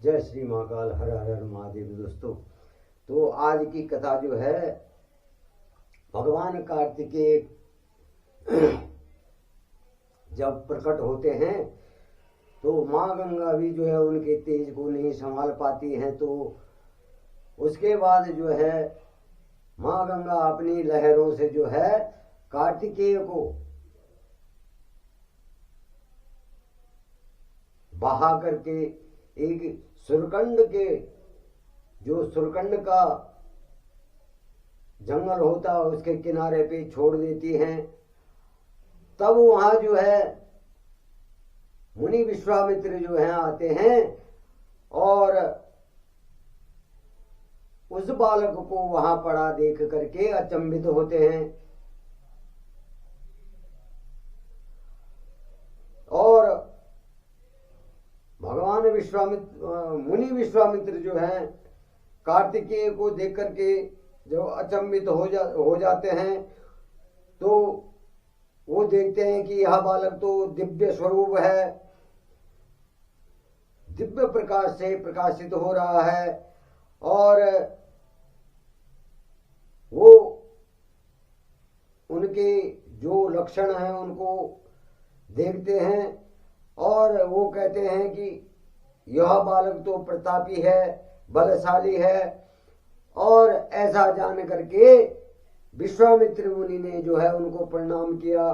जय श्री महाकाल, हर हर हर महादेव। दोस्तों, तो आज की कथा जो है, भगवान कार्तिकेय जब प्रकट होते हैं तो माँ गंगा भी जो है उनके तेज को नहीं संभाल पाती हैं। तो उसके बाद जो है माँ गंगा अपनी लहरों से जो है कार्तिकेय को बहा करके एक सुरकंड का जंगल होता है उसके किनारे पे छोड़ देती हैं। तब वहां जो है मुनि विश्वामित्र जो हैं आते हैं और उस बालक को वहां पड़ा देख करके अचंभित होते हैं। और भगवान मुनि विश्वामित्र जो हैं कार्तिकेय को देख करके जो अचंभित हो जाते हैं, तो वो देखते हैं कि यह बालक तो दिव्य स्वरूप है, दिव्य प्रकाश से प्रकाशित हो रहा है। और वो उनके जो लक्षण हैं उनको देखते हैं और वो कहते हैं कि यह बालक तो प्रतापी है, बलशाली है। और ऐसा जान करके विश्वामित्र मुनि ने जो है उनको प्रणाम किया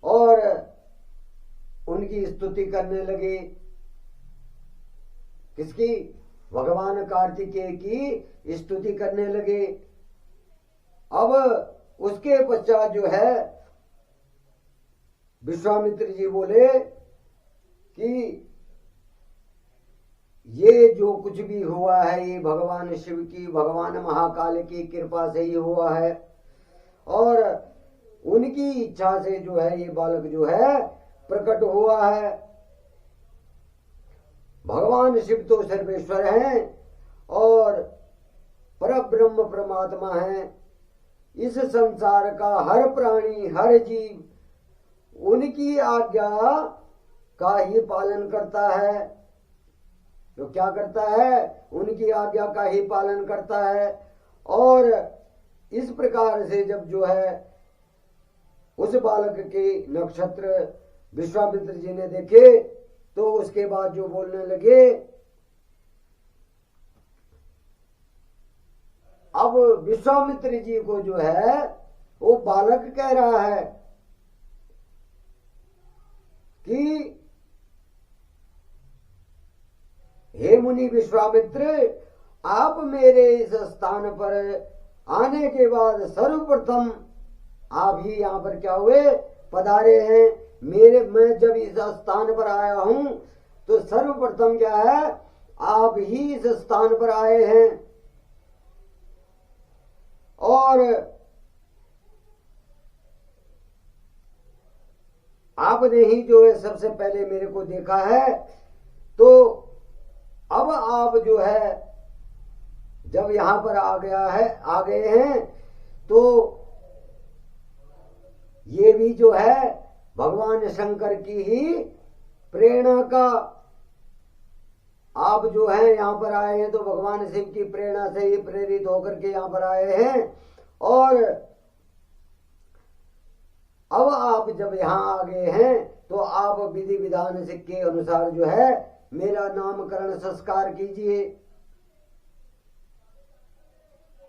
और उनकी स्तुति करने लगे। किसकी? भगवान कार्तिकेय की स्तुति करने लगे। अब उसके पश्चात जो है विश्वामित्र जी बोले कि ये जो कुछ भी हुआ है ये भगवान शिव की, भगवान महाकाल की कृपा से ही हुआ है। और उनकी इच्छा से जो है ये बालक जो है प्रकट हुआ है। भगवान शिव तो सर्वेश्वर हैं और परब्रह्म परमात्मा हैं। इस संसार का हर प्राणी, हर जीव उनकी आज्ञा का ही पालन करता है। जो क्या करता है? उनकी आज्ञा का ही पालन करता है। और इस प्रकार से जब जो है उस बालक के नक्षत्र विश्वामित्र जी ने देखे तो उसके बाद जो बोलने लगे, अब विश्वामित्र जी को जो है वो बालक कह रहा है कि हे मुनि विश्वामित्र, आप मेरे इस स्थान पर आने के बाद सर्वप्रथम आप ही यहाँ पर क्या हुए? पधारे हैं। मैं जब इस स्थान पर आया हूं तो सर्वप्रथम क्या है? आप ही इस स्थान पर आए हैं और आपने ही जो है सबसे पहले मेरे को देखा है। तो अब आप जो है जब यहां पर आ गए हैं तो ये भी जो है भगवान शंकर की ही प्रेरणा का, आप जो है यहां पर आए हैं तो भगवान शिव की प्रेरणा से ही प्रेरित होकर के यहां पर आए हैं। और अब आप जब यहां आ गए हैं तो आप विधि विधान के अनुसार जो है मेरा नामकरण संस्कार कीजिए।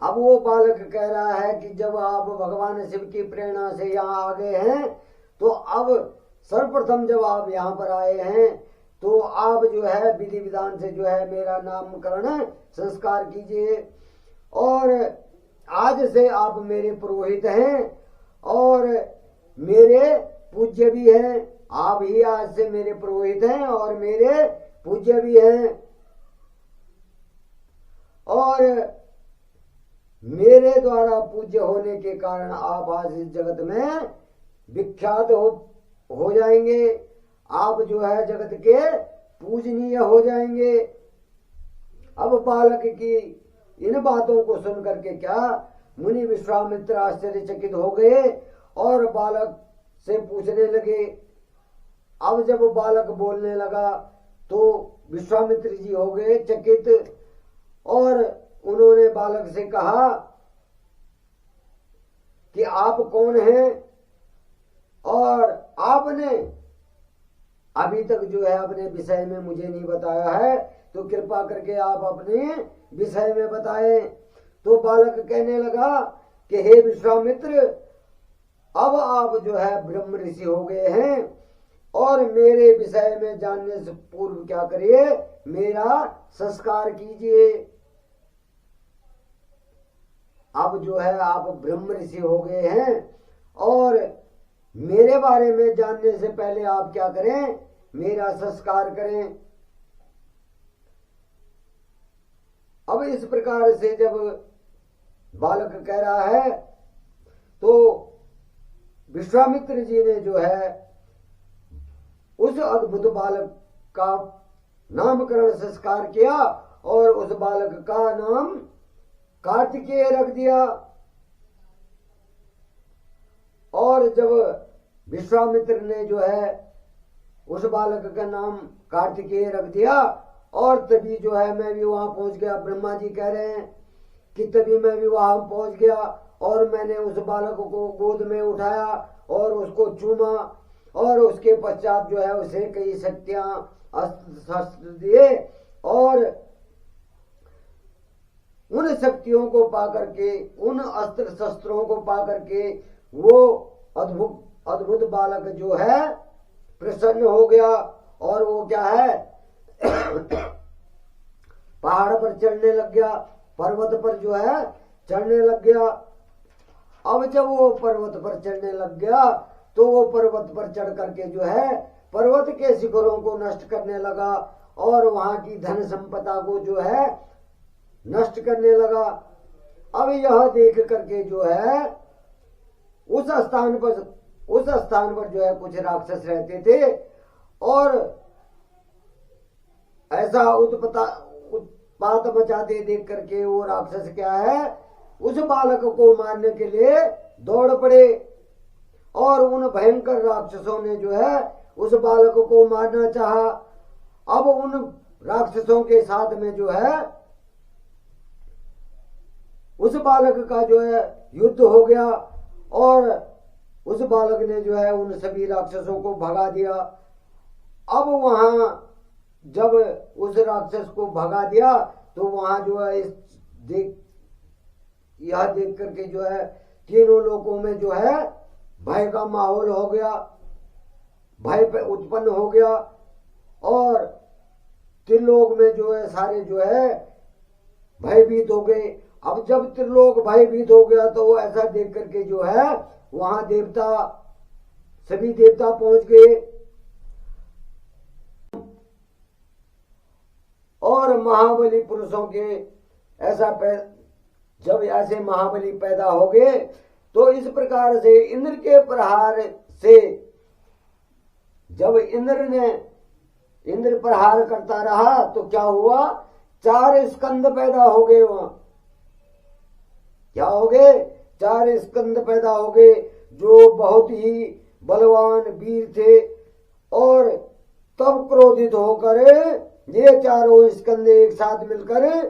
अब वो बालक कह रहा है कि जब आप भगवान शिव की प्रेरणा से यहाँ आ गए हैं तो अब सर्वप्रथम जब आप यहाँ पर आए हैं तो आप जो है विधि विधान से जो है मेरा नामकरण संस्कार कीजिए। और आज से आप मेरे पुरोहित हैं और मेरे पूज्य भी हैं। आप ही आज से मेरे पुरोहित हैं और मेरे पूज्य भी हैं। और मेरे द्वारा पूज्य होने के कारण आप आज इस जगत में विख्यात हो जाएंगे। आप जो है जगत के पूजनीय हो जाएंगे। अब बालक की इन बातों को सुन करके क्या मुनि विश्वामित्र आश्चर्यचकित हो गए और बालक से पूछने लगे। अब जब बालक बोलने लगा तो विश्वामित्र जी हो गए चकित और उन्होंने बालक से कहा कि आप कौन हैं और आपने अभी तक जो है अपने विषय में मुझे नहीं बताया है, तो कृपा करके आप अपने विषय में बताएं। तो बालक कहने लगा कि हे विश्वामित्र, अब आप जो है ब्रह्म ऋषि हो गए हैं और मेरे विषय में जानने से पूर्व क्या करिए, मेरा संस्कार कीजिए। अब जो है आप ब्रह्म ऋषि हो गए हैं और मेरे बारे में जानने से पहले आप क्या करें, मेरा संस्कार करें। अब इस प्रकार से जब बालक कह रहा है तो विश्वामित्र जी ने जो है उस अद्भुत बालक का नामकरण संस्कार किया और उस बालक का नाम कार्तिकेय रख दिया। और जब विश्वामित्र ने जो है उस बालक का नाम कार्तिकेय रख दिया और तभी जो है मैं भी वहां पहुंच गया। ब्रह्मा जी कह रहे हैं कि तभी मैं भी वहां पहुंच गया और मैंने उस बालक को गोद में उठाया और उसको चूमा और उसके पश्चात जो है उसे कई शक्तियां अस्त्र दिए और उन शक्तियों को पा करके, उन अस्त्र शस्त्रों को पा करके वो अद्भुत बालक जो है प्रसन्न हो गया और वो क्या है पहाड़ पर चढ़ने लग गया, पर्वत पर जो है चढ़ने लग गया। अब जब वो पर्वत पर चढ़ने लग गया तो वो पर्वत पर चढ़ करके जो है पर्वत के शिखरों को नष्ट करने लगा और वहां की धन संपदा को जो है नष्ट करने लगा। अब यह देख करके जो है उस स्थान पर जो है कुछ राक्षस रहते थे और ऐसा उत्पात मचाते देख करके वो राक्षस क्या है उस बालक को मारने के लिए दौड़ पड़े और उन भयंकर राक्षसों ने जो है उस बालक को मारना चाहा। अब उन राक्षसों के साथ में जो है उस बालक का जो है युद्ध हो गया और उस बालक ने जो है उन सभी राक्षसों को भगा दिया। अब वहां जब उस राक्षस को भगा दिया तो वहां जो है यह देख करके जो है तीनों लोगों में जो है भय का माहौल हो गया, भय उत्पन्न हो गया और त्रिलोक में जो है सारे जो है भयभीत हो गए। अब जब त्रिलोक भयभीत हो गया तो वो ऐसा देख करके जो है वहां सभी देवता पहुंच गए और महाबली पुरुषों के जब ऐसे महाबली पैदा हो गए तो इस प्रकार से इंद्र के प्रहार से जब इंद्र प्रहार करता रहा तो क्या हुआ, 4 स्कंद पैदा हो गए। वहां क्या हो गए, 4 स्कंद पैदा हो गए जो बहुत ही बलवान वीर थे और तब क्रोधित होकर ये चारों स्कंद एक साथ मिलकर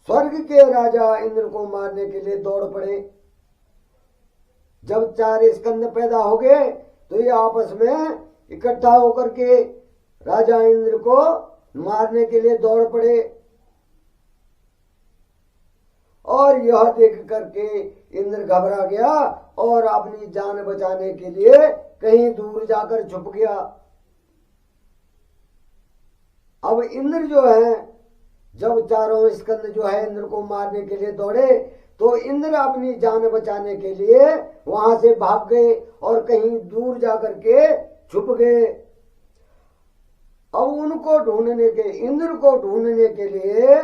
स्वर्ग के राजा इंद्र को मारने के लिए दौड़ पड़े। जब 4 स्कंद पैदा हो गए तो ये आपस में इकट्ठा होकर के राजा इंद्र को मारने के लिए दौड़ पड़े और यह देख करके इंद्र घबरा गया और अपनी जान बचाने के लिए कहीं दूर जाकर छुप गया। अब इंद्र जो है जब चारों स्कंद जो है इंद्र को मारने के लिए दौड़े तो इंद्र अपनी जान बचाने के लिए वहां से भाग गए और कहीं दूर जाकर के छुप गए। अब इंद्र को ढूंढने के लिए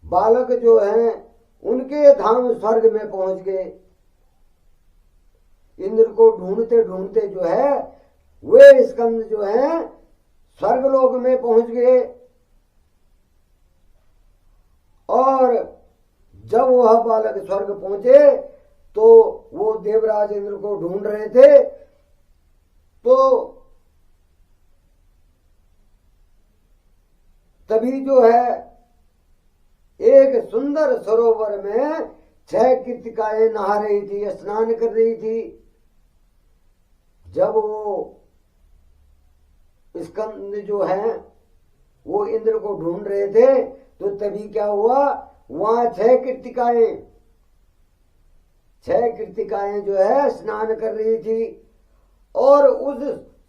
बालक जो हैं उनके धाम स्वर्ग में पहुंच गए। इंद्र को ढूंढते ढूंढते जो है वे स्कंद जो हैं स्वर्गलोक में पहुंच गए और जब वह बालक स्वर्ग पहुंचे तो वो देवराज इंद्र को ढूंढ रहे थे तो तभी जो है एक सुंदर सरोवर में 6 कृतिकाएं नहा रही थी, स्नान कर रही थी। जब वो स्कंद जो है वो इंद्र को ढूंढ रहे थे, तो तभी क्या हुआ, वहां 6 कृतिकाएं जो है स्नान कर रही थी। और उस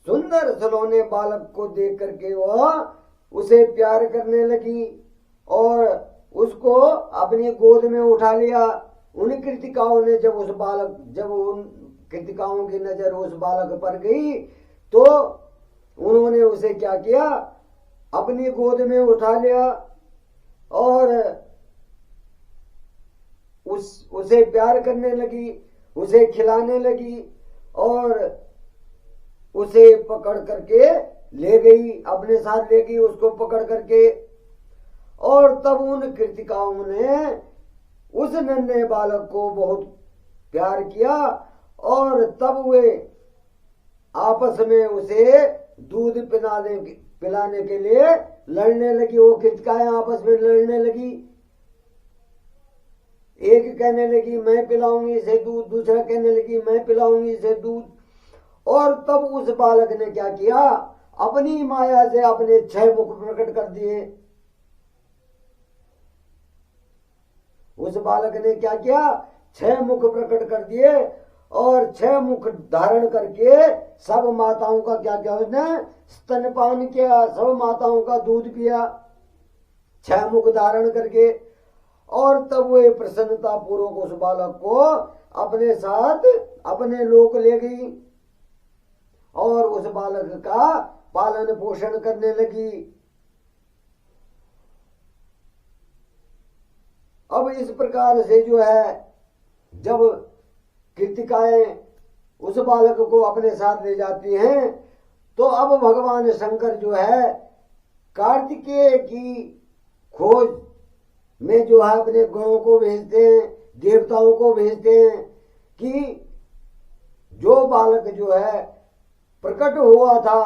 सुंदर सलोने बालक को देख करके वह उसे प्यार करने लगी और उसको अपनी गोद में उठा लिया। उन कृतिकाओं ने जब उन कृतिकाओं की नजर उस बालक पर गई, तो उन्होंने उसे क्या किया, अपनी गोद में उठा लिया और उसे प्यार करने लगी, उसे खिलाने लगी और उसे पकड़ करके ले गई, अपने साथ ले गई उसको पकड़ करके। और तब उन कृतिकाओं ने उस नन्हे बालक को बहुत प्यार किया और तब वे आपस में उसे दूध पिलाने के लिए लड़ने लगी। वो कृतिकाएं आपस में लड़ने लगी, एक कहने लगी मैं पिलाऊंगी इसे दूध, दूसरा कहने लगी मैं पिलाऊंगी इसे दूध। और तब उस बालक ने क्या किया, अपनी माया से अपने 6 मुख प्रकट कर दिए। उस बालक ने क्या किया, 6 मुख प्रकट कर दिए और 6 मुख धारण करके सब माताओं का क्या किया, उसने स्तनपान किया, सब माताओं का दूध पिया 6 मुख धारण करके। और तब वे प्रसन्नता पूर्वक उस बालक को अपने साथ अपने लोक ले गई और उस बालक का पालन पोषण करने लगी। अब इस प्रकार से जो है जब कृतिकाएं उस बालक को अपने साथ ले जाती हैं, तो अब भगवान शंकर जो है कार्तिकेय की खोज में जो है अपने गणों को भेजते हैं, देवताओं को भेजते हैं कि जो बालक जो है प्रकट हुआ था